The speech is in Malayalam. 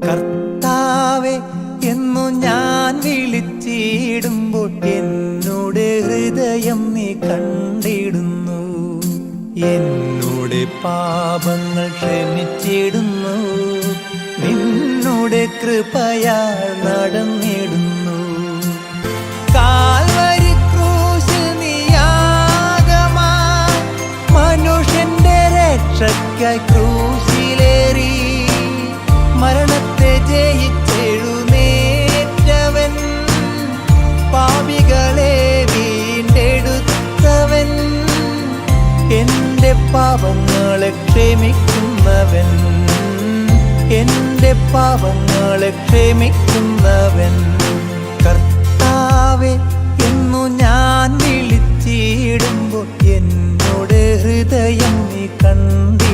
കർത്താവേ എന്നു ഞാൻ വിളിച്ചിടുമ്പോൾ എന്നോട് ഹൃദയം നീ കണ്ടിടുന്നു. എന്നോട് പാപങ്ങൾ ക്ഷമിച്ചിടുന്നു. നിന്നോട് കൃപയാൽ നടന്നിടുന്നു. കാൽവരി ക്രൂശിൽ നീയാഗമായി മനുഷ്യന്റെ രക്ഷയ്ക്കായി ക്രൂശിലേറി മരണത്തെ ജയിച്ചെഴുന്നേറ്റവൻ, പാപികളെ വീണ്ടെടുത്തവൻ, എന്റെ പാപങ്ങളെ ക്ഷമിക്കുന്നവൻ, എന്റെ പാപങ്ങളെ ക്ഷമിക്കുന്നവൻ. കർത്താവേ എന്നു ഞാൻ വിളിച്ചിടുമ്പോൾ എന്നോട് ഹൃദയം നീ കണ്ടി